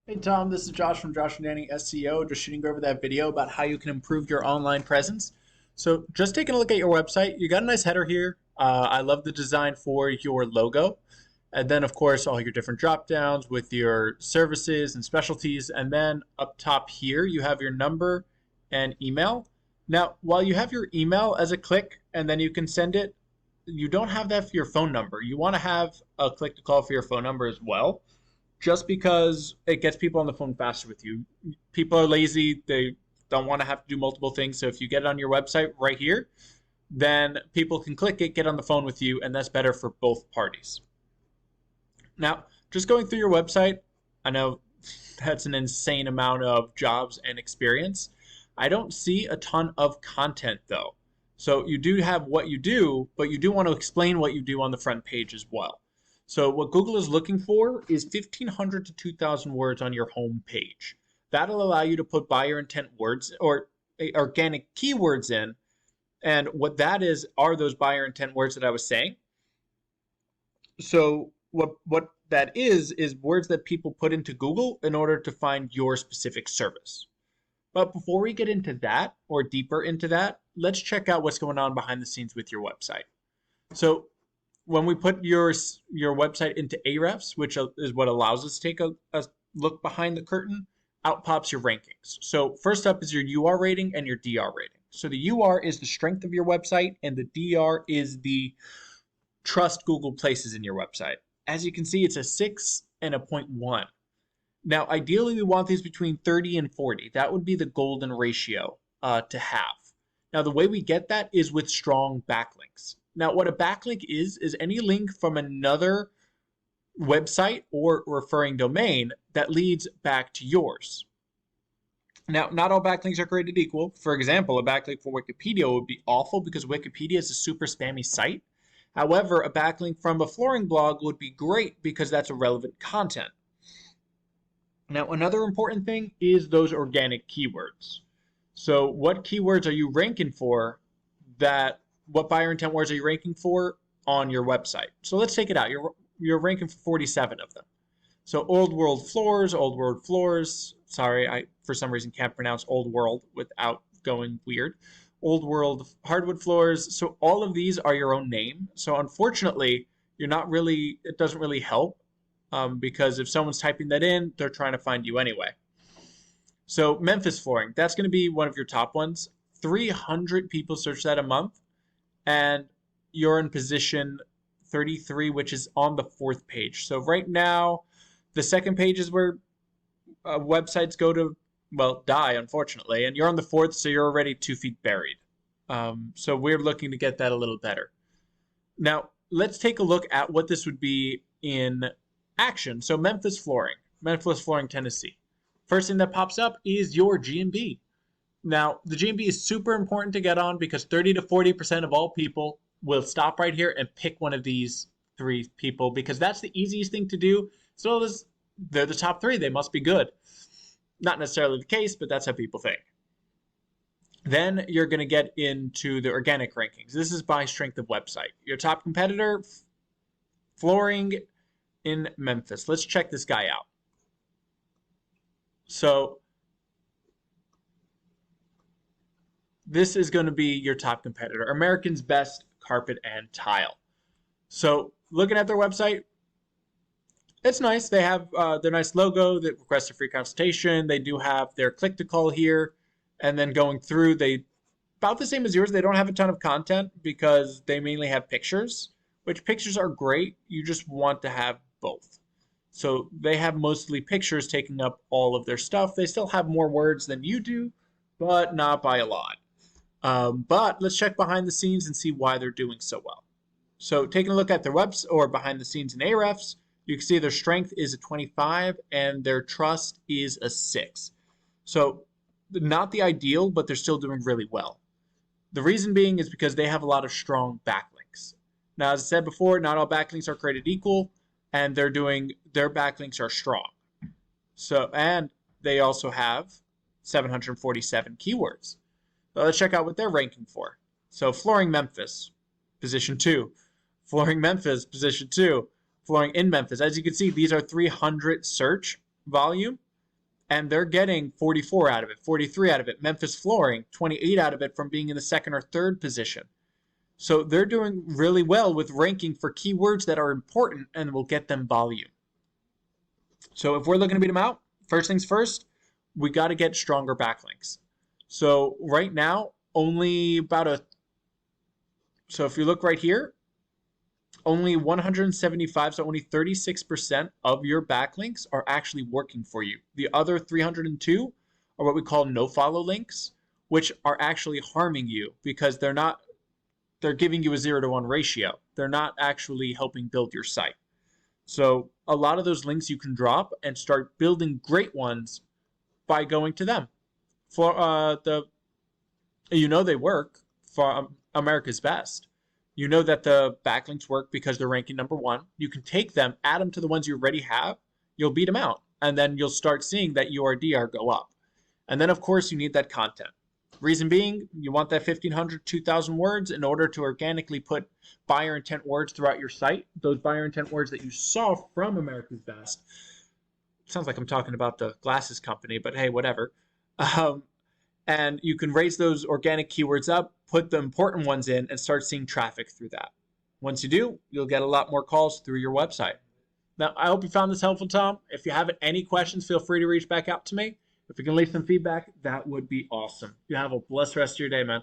Hey Tom, this is Josh from Josh and Danny SEO, just shooting over that video about how you can improve your online presence. So just taking a look at your website, you got a nice header here. I love the design for your logo. And then of course all your different drop downs with your services and specialties. And then up top here, you have your number and email. Now, while you have your email as a click and then you can send it, you don't have that for your phone number. You want to have a click to call for your phone number as well, just because it gets people on the phone faster with you. People are lazy. They don't want to have to do multiple things. So if you get it on your website right here, then people can click it, get on the phone with you, and that's better for both parties. Now, just going through your website, I know that's an insane amount of jobs and experience. I don't see a ton of content though. So you do have what you do, but you do want to explain what you do on the front page as well. So what Google is looking for is 1,500 to 2,000 words on your home page. That'll allow you to put buyer intent words or organic keywords in. And what that is are those buyer intent words that I was saying. So what that is words that people put into Google in order to find your specific service. But before we get into that or deeper into that, let's check out what's going on behind the scenes with your website. So when we put your website into Ahrefs, which is what allows us to take a look behind the curtain, out pops your rankings. So first up is your UR rating and your DR rating. So the UR is the strength of your website and the DR is the trust Google places in your website. As you can see, it's a 6 and a 0.1. Now, ideally, we want these between 30 and 40. That would be the golden ratio to have. Now, the way we get that is with strong backlinks. Now, what a backlink is any link from another website or referring domain that leads back to yours. Now, not all backlinks are created equal. For example, a backlink for Wikipedia would be awful because Wikipedia is a super spammy site. However, a backlink from a flooring blog would be great because that's a relevant content. Now, another important thing is those organic keywords. So what keywords are you ranking for? What buyer intent words are you ranking for on your website? So let's take it out. You're ranking for 47 of them. So old world floors. Sorry, I for some reason can't pronounce old world without going weird. Old world hardwood floors. So all of these are your own name. So unfortunately, it doesn't really help because if someone's typing that in, they're trying to find you anyway. So Memphis flooring, that's going to be one of your top ones. 300 people search that a month, and you're in position 33, which is on the 4th page. So right now, the 2nd page is where websites go to, well, die, unfortunately. And you're on the 4th, so you're already 2 feet buried. So we're looking to get that a little better. Now, let's take a look at what this would be in action. So Memphis flooring, Tennessee. First thing that pops up is your GMB. Now, the GMB is super important to get on because 30 to 40% of all people will stop right here and pick one of these 3 people because that's the easiest thing to do. So they're the top 3, they must be good. Not necessarily the case, but that's how people think. Then you're going to get into the organic rankings. This is by strength of website. Your top competitor, flooring in Memphis. Let's check this guy out. So this is going to be your top competitor, American's Best Carpet and Tile. So looking at their website, it's nice. They have their nice logo that requests a free consultation. They do have their click to call here. And then going through, they about the same as yours. They don't have a ton of content because they mainly have pictures, which pictures are great. You just want to have both. So they have mostly pictures taking up all of their stuff. They still have more words than you do, but not by a lot. But let's check behind the scenes and see why they're doing so well. So taking a look at their webs or behind the scenes in Ahrefs, you can see their strength is a 25 and their trust is a 6. So not the ideal, but they're still doing really well. The reason being is because they have a lot of strong backlinks. Now, as I said before, not all backlinks are created equal, and their backlinks are strong. So, and they also have 747 keywords. So let's check out what they're ranking for. So Flooring Memphis, position 2. Flooring Memphis, position 2. Flooring in Memphis. As you can see, these are 300 search volume. and they're getting 44 out of it, 43 out of it. Memphis Flooring, 28 out of it from being in the second or third position. So they're doing really well with ranking for keywords that are important and will get them volume. So if we're looking to beat them out, first things first, we got to get stronger backlinks. So right now, only about a, so if you look right here, only 175, so only 36% of your backlinks are actually working for you. The other 302 are what we call no follow links, which are actually harming you because they're giving you a 0-to-1 ratio. They're not actually helping build your site. So a lot of those links you can drop and start building great ones by going to them. For they work for America's Best. You know that the backlinks work because they're ranking number 1. You can take them, add them to the ones you already have. You'll beat them out. And then you'll start seeing that URDR go up. And then, of course, you need that content. Reason being, you want that 1,500, 2,000 words in order to organically put buyer intent words throughout your site. Those buyer intent words that you saw from America's Best. Sounds like I'm talking about the glasses company, but hey, whatever. And you can raise those organic keywords up, put the important ones in, and start seeing traffic through that. Once you do, you'll get a lot more calls through your website. Now, I hope you found this helpful, Tom. If you have any questions, feel free to reach back out to me. If you can leave some feedback, that would be awesome. You have a blessed rest of your day, man.